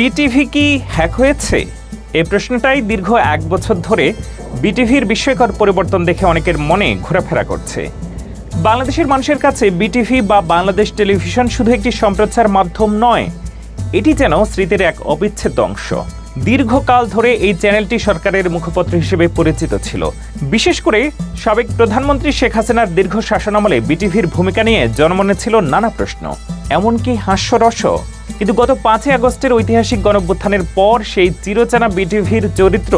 BTV কি hack হয়েছে? এই প্রশ্নটাই দীর্ঘ 1 বছর ধরে বিটিভির বিস্ময়কর পরিবর্তন দেখে অনেকের মনে ঘোরাফেরা করছে। বাংলাদেশের মানুষের কাছে বিটিভি বা বাংলাদেশ টেলিভিশন শুধু একটি সম্প্রচার মাধ্যম নয়, এটি যেন স্মৃতির এক অবিচ্ছেদ্য অংশ। দীর্ঘকাল ধরে এই চ্যানেলটি সরকারের মুখপত্র হিসেবে পরিচিত ছিল। বিশেষ করে সাবেক প্রধানমন্ত্রী শেখ হাসিনার দীর্ঘ শাসনামলে বিটিভির ভূমিকা নিয়ে জনমনে ছিল নানা প্রশ্ন, এমনকি হাস্যরসও। কিন্তু গত 5 আগস্টের ঐতিহাসিক গণঅভ্যুত্থানের পর সেই চিরচেনা বিটিভির চরিত্র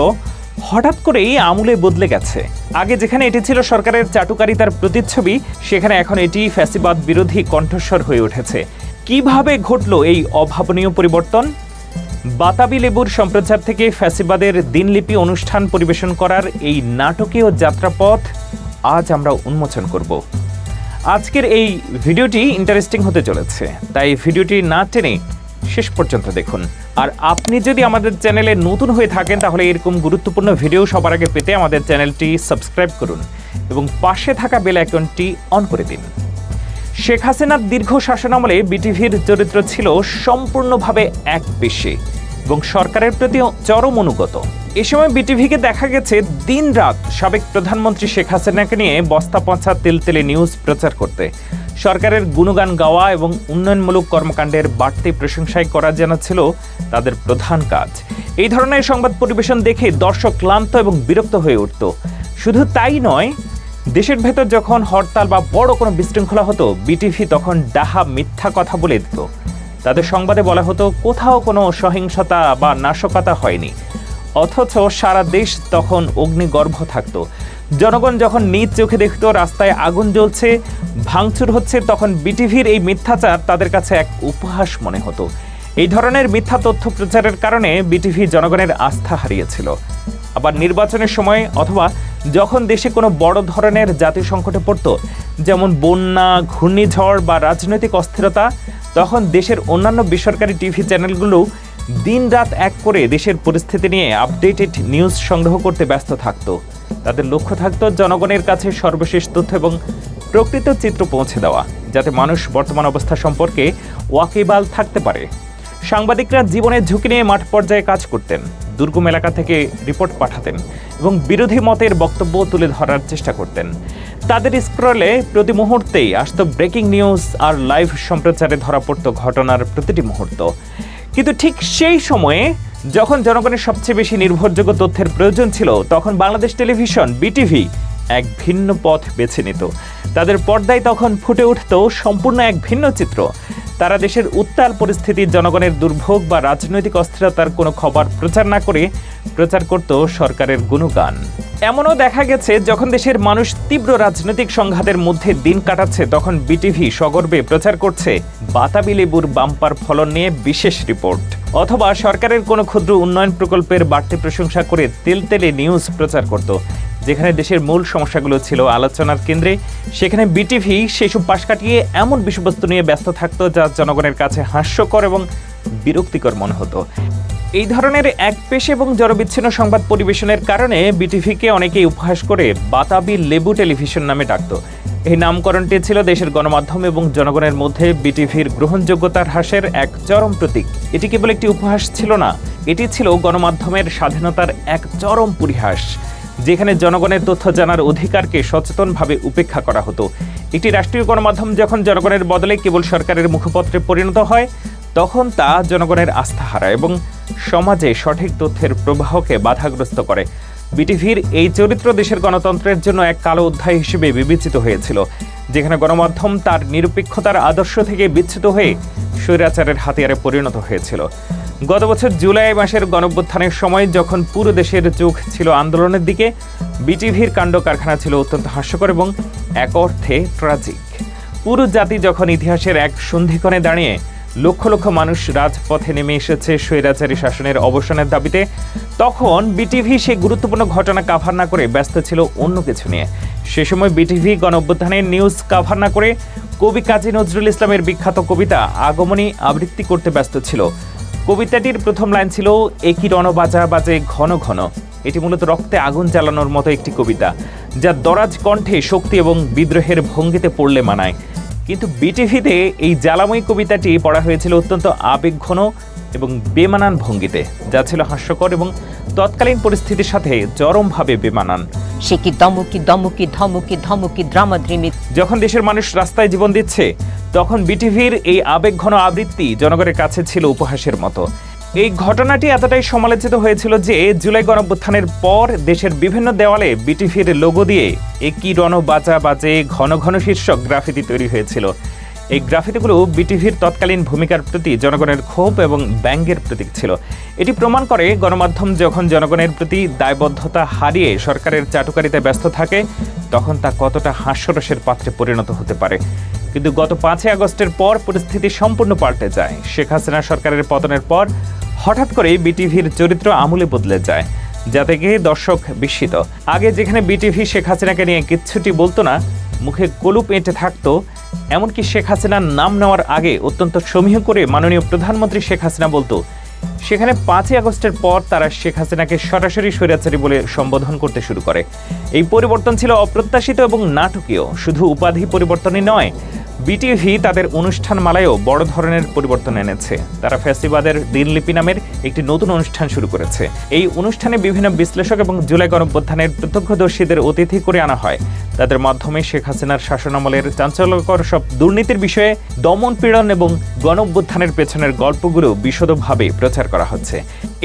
হঠাৎ করেই আমূলে বদলে গেছে। আগে যেখানে এটি ছিল সরকারের চাটুকারিতার প্রতিচ্ছবি, সেখানে এখন এটি ফ্যাসিবাদ বিরোধী কণ্ঠস্বর হয়ে উঠেছে। কিভাবে ঘটল এই অভাবনীয় পরিবর্তন? বাতাবি লেবুর সম্প্রচার থেকে ফ্যাসিবাদের দিনলিপি অনুষ্ঠান পরিবেশন করার এই নাটকীয় যাত্রাপথ আজ আমরা উন্মোচন করব। আজকের এই ভিডিওটি ইন্টারেস্টিং হতে চলেছে, তাই ভিডিওটি না টেনে শেষ পর্যন্ত দেখুন। আর আপনি যদি আমাদের চ্যানেলে নতুন হয়ে থাকেন, তাহলে এরকম গুরুত্বপূর্ণ ভিডিও সবার আগে পেতে আমাদের চ্যানেলটি সাবস্ক্রাইব করুন এবং পাশে থাকা বেল আইকনটি অন করে দিন। শেখ হাসিনার দীর্ঘ শাসনামলে বিটিভির চরিত্র ছিল সম্পূর্ণভাবে একপেশে এবং সরকারের প্রতি চরম অনুগত। এ সময় বিটিভিকে দেখা গেছে দিনরাত সাবেক প্রধানমন্ত্রী শেখ হাসিনাকে নিয়ে বস্তা পচা তেলতেলে নিউজ প্রচার করতে, সরকারের গুণগান গাওয়া এবং উন্নয়নমূলক কর্মকাণ্ডের বাড়তি প্রশংসাই করা যেন ছিল তাদের প্রধান কাজ। এই ধরনের সংবাদ পরিবেশন দেখে দর্শক ক্লান্ত এবং বিরক্ত হয়ে উঠত। শুধু তাই নয়, দেশের ভেতর যখন হরতাল বা বড় কোনো বিশৃঙ্খলা হতো, বিটিভি তখন ডাহা মিথ্যা কথা বলে দিত। তাদের সংবাদে বলা হতো কোথাও কোনো সহিংসতা বা নাশকতা হয়নি, অথচ সারা দেশ তখন অগ্নিগর্ভ থাকত। জনগণ যখন নিজ চোখে দেখত রাস্তায় আগুন জ্বলছে, ভাঙচুর হচ্ছে, তখন বিটিভির এই মিথ্যাচার তাদের কাছে এক উপহাস মনে হতো। এই ধরনের মিথ্যা তথ্য প্রচারের কারণে বিটিভি জনগণের আস্থা হারিয়েছিল। আবার নির্বাচনের সময় অথবা যখন দেশে কোনো বড় ধরনের জাতীয় সংকটে পড়ত, যেমন বন্যা, ঘূর্ণিঝড় বা রাজনৈতিক অস্থিরতা, তখন দেশের অন্যান্য বেসরকারি টিভি চ্যানেলগুলো দিনরাত এক করে দেশের পরিস্থিতি নিয়ে আপডেটেড নিউজ সংগ্রহ করতে ব্যস্ত থাকত। তাদের লক্ষ্য থাকত জনগণের কাছে সর্বশেষ তথ্য এবং প্রকৃত চিত্র পৌঁছে দেওয়া, যাতে মানুষ বর্তমান অবস্থা সম্পর্কে ওয়াকিবহাল থাকতে পারে। সাংবাদিকরা জীবনের ঝুঁকি নিয়ে মাঠ পর্যায়ে কাজ করতেন, দুর্গম এলাকা থেকে রিপোর্ট পাঠাতেন এবং বিরোধী মতের বক্তব্য তুলে ধরার চেষ্টা করতেন। তাদের স্ক্রলে প্রতি মুহূর্তেই আসত ব্রেকিং নিউজ আর লাইভ সম্প্রচারে ধরা পড়ত ঘটনার প্রতিটি মুহূর্ত। কিন্তু ঠিক সেই সময়ে যখন জনগণের সবচেয়ে বেশি নির্ভরযোগ্য তথ্যের প্রয়োজন ছিল, তখন বাংলাদেশ টেলিভিশন বিটিভি এক ভিন্ন পথ বেছে নিত। তাদের পর্দায় তখন ফুটে উঠত সম্পূর্ণ এক ভিন্ন চিত্র। তারা দেশের উত্তাল পরিস্থিতি, জনগণের দুর্ভোগ বা রাজনৈতিক অস্থিরতার কোনো খবর প্রচার না করে প্রচার করত সরকারের গুণগান। এমনও দেখা গেছে যখন দেশের মানুষ তীব্র রাজনৈতিক সংঘাতের মধ্যে দিন কাটাচ্ছে, তখন বিটিভি সগর্বে প্রচার করছে বাতাবি লেবুর বাম্পার ফলন নিয়ে বিশেষ রিপোর্ট, অথবা সরকারের কোনো ক্ষুদ্র উন্নয়ন প্রকল্পের বাড়তি প্রশংসা করে তেলতেলে নিউজ প্রচার করত। যেখানে দেশের মূল সমস্যাগুলো ছিল আলোচনার কেন্দ্রে, সেখানে বিটিভি সেসব পাশ কাটিয়ে এমন বিষয়বস্তু নিয়ে ব্যস্ত থাকতো যা জনগণের কাছে হাস্যকর এবং বিরক্তিকর মনে হতো। এই ধরনের একপেশে এবং জড়বিচ্ছিন্ন সংবাদ পরিবেশনের কারণে বিটিভিকে অনেকেই উপহাস করে বাতাবি লেবু টেলিভিশন নামে ডাকত। এই নামকরণটি ছিল দেশের গণমাধ্যম এবং জনগণের মধ্যে বিটিভির গ্রহণযোগ্যতার হ্রাসের এক চরম প্রতীক। এটি কেবল একটি উপহাস ছিল না, এটি ছিল গণমাধ্যমের স্বাধীনতার এক চরম পরিহাস, যেখানে জনগণের তথ্য জানার অধিকারকে সচেতনভাবে উপেক্ষা করা হতো। একটি রাষ্ট্রীয় গণমাধ্যম যখন জনগণের বদলে কেবল সরকারের মুখপত্রে পরিণত হয়, তখন তা জনগণের আস্থা হারায় এবং সমাজে সঠিক তথ্যের প্রবাহকে বাধাগ্রস্ত করে। বিটিভির এই চরিত্র দেশের গণতন্ত্রের জন্য এক কালো অধ্যায় হিসেবে বিবেচিত হয়েছিল, যেখানে গণমাধ্যম তার নিরপেক্ষতার আদর্শ থেকে বিচ্যুত হয়ে স্বৈরাচারের হাতিয়ারে পরিণত হয়েছিল। গত বছর জুলাই মাসের গণঅভ্যুত্থানের সময় যখন পুরো দেশের চোখ ছিল আন্দোলনের দিকে, বিটিভির কাণ্ড কারখানা ছিল অত্যন্ত হাস্যকর এবং এক অর্থে ট্র্যাজিক। পুরো জাতি যখন ইতিহাসের এক সন্ধিক্ষণে দাঁড়িয়ে লক্ষ লক্ষ মানুষ রাজপথে নেমে এসেছে স্বৈরাচারী শাসনের অবসানের দাবিতে, তখন বিটিভি সেই গুরুত্বপূর্ণ ঘটনা কাভার না করে ব্যস্ত ছিল অন্য কিছু নিয়ে। সে সময় বিটিভি গণঅভ্যুত্থানের নিউজ কাভার না করে কবি কাজী নজরুল ইসলামের বিখ্যাত কবিতা আগমনী আবৃত্তি করতে ব্যস্ত ছিল। কবিতাটির প্রথম লাইন ছিল, একই রণবাজা বাজে ঘন ঘন। এটি মূলত রক্তে আগুন জ্বালানোর মতো একটি কবিতা, যা দরাজ কণ্ঠে শক্তি এবং বিদ্রোহের ভঙ্গিতে পড়লে মানায়। কিন্তু বিটিভিতে এই জ্বালাময়ী কবিতাটি পড়া হয়েছিল অত্যন্ত আবেগঘন এবং বেমানান ভঙ্গিতে, যা ছিল হাস্যকর এবং তৎকালীন পরিস্থিতির সাথে চরমভাবে বেমানান। সে কি দমকি দমকি ধমকি ধমকি দ্রামাদ্রিমি। যখন দেশের মানুষ রাস্তায় জীবন দিচ্ছে, তখন বিটিভির এই আবেগঘন আবৃত্তি জনগণের কাছে ছিল উপহাসের মতো। এই ঘটনাটি এতটাই সমালোচিত হয়েছিল যে জুলাই গণঅভ্যুত্থানের পর দেশের বিভিন্ন দেওয়ালে বিটিভির লোগো দিয়ে একই রণ বাজা বাজে ঘন ঘন শীর্ষক গ্রাফিতি তৈরি হয়েছিল। এই গ্রাফিতিগুলো বিটিভির তৎকালীন ভূমিকার প্রতি জনগণের ক্ষোভ এবং ব্যঙ্গের প্রতীক ছিল। এটি প্রমাণ করে গণমাধ্যম যখন জনগণের প্রতি দায়বদ্ধতা হারিয়ে সরকারের চাটুকারিতায় ব্যস্ত থাকে, তখন তা কতটা হাস্যরসের পাত্রে পরিণত হতে পারে। কিন্তু গত 5 আগস্টের পর পরিস্থিতি সম্পূর্ণ পাল্টে যায়। শেখ হাসিনা সরকারের পতনের পর হঠাৎ করে বিটিভির চরিত্র আমূলে বদলে যায়, যা থেকে দর্শক বিস্মিত। আগে যেখানে বিটিভি শেখ হাসিনাকে নিয়ে কিচ্ছুটি বলতো না, মুখে কলুপ এঁটে থাকতো, এমনকি শেখ হাসিনার নাম নেওয়ার আগে অত্যন্ত সমীহ করে মাননীয় প্রধানমন্ত্রী শেখ হাসিনা বলতো, সেখানে 5 আগস্টের পর তারা শেখ হাসিনাকে সরাসরি স্বৈরাচারী বলে সম্বোধন করতে শুরু করে। এই পরিবর্তন ছিল অপ্রত্যাশিত এবং নাটকীয়। শুধু উপাধি পরিবর্তনই নয়, বিটিভি তাদের অনুষ্ঠান মালায়ও বড় ধরনের পরিবর্তন এনেছে। তারা ফ্যাসিবাদের দিনলিপি নামের একটি নতুন অনুষ্ঠান শুরু করেছে। এই অনুষ্ঠানে বিভিন্ন বিশ্লেষক এবং জুলাই গণঅভ্যুত্থানের প্রত্যক্ষদর্শীদের অতিথি করে আনা হয়। তাদের মাধ্যমে শেখ হাসিনার শাসনামলের চাঞ্চল্যকর সব দুর্নীতির বিষয়ে, দমন পীড়ন এবং গণঅভ্যুত্থানের পেছনের গল্পগুলো বিশদভাবে প্রচার করা হচ্ছে।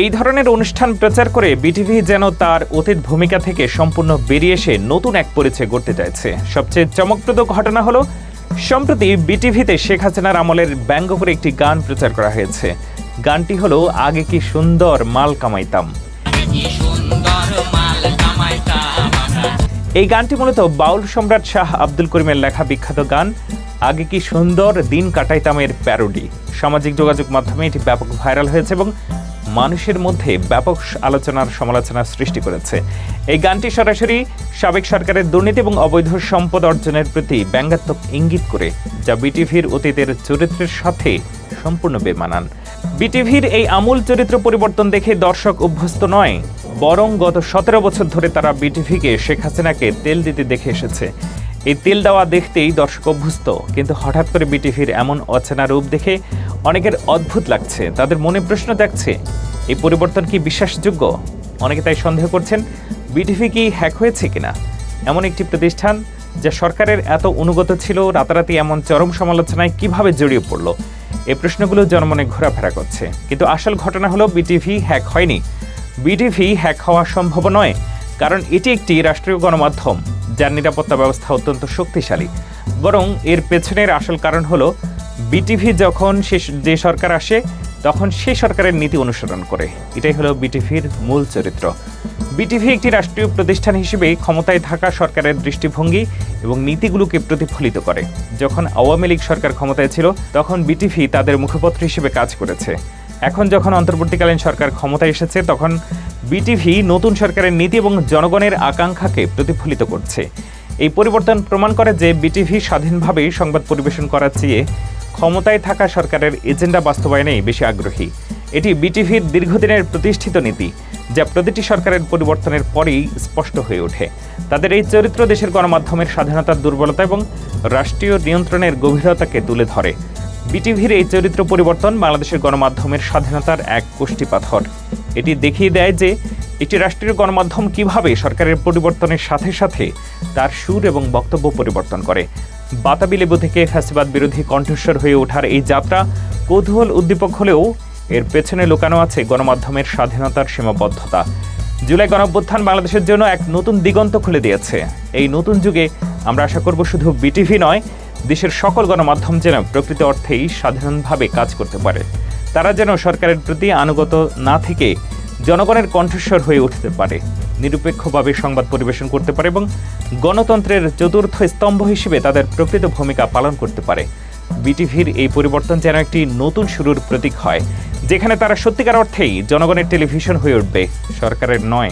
এই ধরনের অনুষ্ঠান প্রচার করে বিটিভি যেন তার অতীত ভূমিকা থেকে সম্পূর্ণ বেরিয়ে এসে নতুন এক পরিচয় গড়তে চাইছে। সবচেয়ে চমকপ্রদ ঘটনা হলো, সম্প্রতি বিটিভিতে শেখ হাসিনার আমলের ব্যঙ্গ করে একটি গান প্রচার করা হয়েছে। গানটি হলো আগে কি সুন্দর মাল কামাইতাম। এই গানটি মূলত বাউল সম্রাট শাহ আব্দুল করিমের লেখা বিখ্যাত গান আগে কি সুন্দর দিন কাটাইতামের প্যারোডি। সামাজিক যোগাযোগ মাধ্যমে এটি ব্যাপক ভাইরাল হয়েছে এবং মানুষের মধ্যে ব্যাপক আলোচনার সমালোচনার সৃষ্টি করেছে। এই গানটি সরাসরি সাবেক সরকারের দুর্নীতি এবং অবৈধ সম্পদ অর্জনের প্রতি ব্যঙ্গাত্মক ইঙ্গিত করে, যা বিটিভির অতীতের চরিত্রের সাথে সম্পূর্ণ বেমানান। বিটিভির এই আমূল চরিত্র পরিবর্তন দেখে দর্শক অভ্যস্ত নয়, বরং গত 17 বছর ধরে তারা বিটিভিকে শেখ হাসিনাকে তেল দিতে দেখে এসেছে। এই তেল দেওয়া দেখতেই দর্শক অভ্যস্ত, কিন্তু হঠাৎ করে বিটিভির এমন অচেনা রূপ দেখে অনেকের অদ্ভুত লাগছে। তাদের মনে প্রশ্ন জাগছে, এই পরিবর্তন কি বিশ্বাসযোগ্য? অনেকে তাই সন্দেহ করছেন, বিটিভি কি হ্যাক হয়েছে কিনা। এমন একটি প্রতিষ্ঠান যা সরকারের এত অনুগত ছিল, রাতারাতি এমন চরম সমালোচনায় কিভাবে জড়িয়ে পড়ল? এই প্রশ্নগুলো জনমনে ঘোরাফেরা করছে। কিন্তু আসল ঘটনা হলো, বিটিভি হ্যাক হয়নি। বিটিভি হ্যাক হওয়া সম্ভব নয়, কারণ এটি একটি রাষ্ট্রীয় গণমাধ্যম যার নিরাপত্তা ব্যবস্থা অত্যন্ত শক্তিশালী। বরং এর পেছনের আসল কারণ হলো, বিটিভি যখন যে সরকার আসে তখন সেই সরকারের নীতি অনুসরণ করে। এটাই হলো বিটিভির মূল চরিত্র। বিটিভি একটি রাষ্ট্রীয় প্রতিষ্ঠান হিসেবে ক্ষমতায় থাকা সরকারের দৃষ্টিভঙ্গি এবং নীতিগুলোকে প্রতিফলিত করে। যখন আওয়ামী লীগ সরকার ক্ষমতায় ছিল, তখন বিটিভি তাদের মুখপত্র হিসেবে কাজ করেছে। এখন যখন অন্তর্বর্তীকালীন সরকার ক্ষমতায় এসেছে, তখন বিটিভি নতুন সরকারের নীতি এবং জনগণের আকাঙ্ক্ষাকে প্রতিফলিত করছে। এই পরিবর্তন প্রমাণ করে যে বিটিভি স্বাধীনভাবে সংবাদ পরিবেশন করার চেয়ে ক্ষমতায় থাকা সরকারের এজেন্ডা বাস্তবায়নেই বেশি আগ্রহী। এটি বিটিভির দীর্ঘদিনের প্রতিষ্ঠিত নীতি, যা প্রতিটি সরকারের পরিবর্তনের পরেই স্পষ্ট হয়ে ওঠে। তাদের এই চরিত্র দেশের গণমাধ্যমের স্বাধীনতার দুর্বলতা এবং রাষ্ট্রীয় নিয়ন্ত্রণের গভীরতাকে তুলে ধরে। বিটিভির এই চরিত্র পরিবর্তন বাংলাদেশের গণমাধ্যমের স্বাধীনতার এক কষ্টিপাথর। এটি দেখিয়ে দেয় যে একটি রাষ্ট্রীয় গণমাধ্যম কিভাবে সরকারের পরিবর্তনের সাথে সাথে তার সুর এবং বক্তব্য পরিবর্তন করে। বাতাবি লেবু থেকে ফ্যাসিবাদ বিরোধী কণ্ঠস্বর হয়ে ওঠার এই যাত্রা কৌতূহল উদ্দীপক হলেও এর পেছনে লুকানো আছে গণমাধ্যমের স্বাধীনতার সীমাবদ্ধতা। জুলাই গণঅভ্যুত্থান বাংলাদেশের জন্য এক নতুন দিগন্ত খুলে দিয়েছে। এই নতুন যুগে আমরা আশা করব, শুধু বিটিভি নয়, দেশের সকল গণমাধ্যম যেন প্রকৃত অর্থেই স্বাধীনভাবে কাজ করতে পারে। তারা যেন সরকারের প্রতি আনুগত না থেকে জনগণের কণ্ঠস্বর হয়ে উঠতে পারে, নিরপেক্ষভাবে সংবাদ পরিবেশন করতে পারে এবং গণতন্ত্রের চতুর্থ স্তম্ভ হিসেবে তাদের প্রকৃত ভূমিকা পালন করতে পারে। বিটিভির এই পরিবর্তন যেন একটি নতুন শুরুর প্রতীক হয়, যেখানে তারা সত্যিকার অর্থেই জনগণের টেলিভিশন হয়ে উঠবে, সরকারের নয়।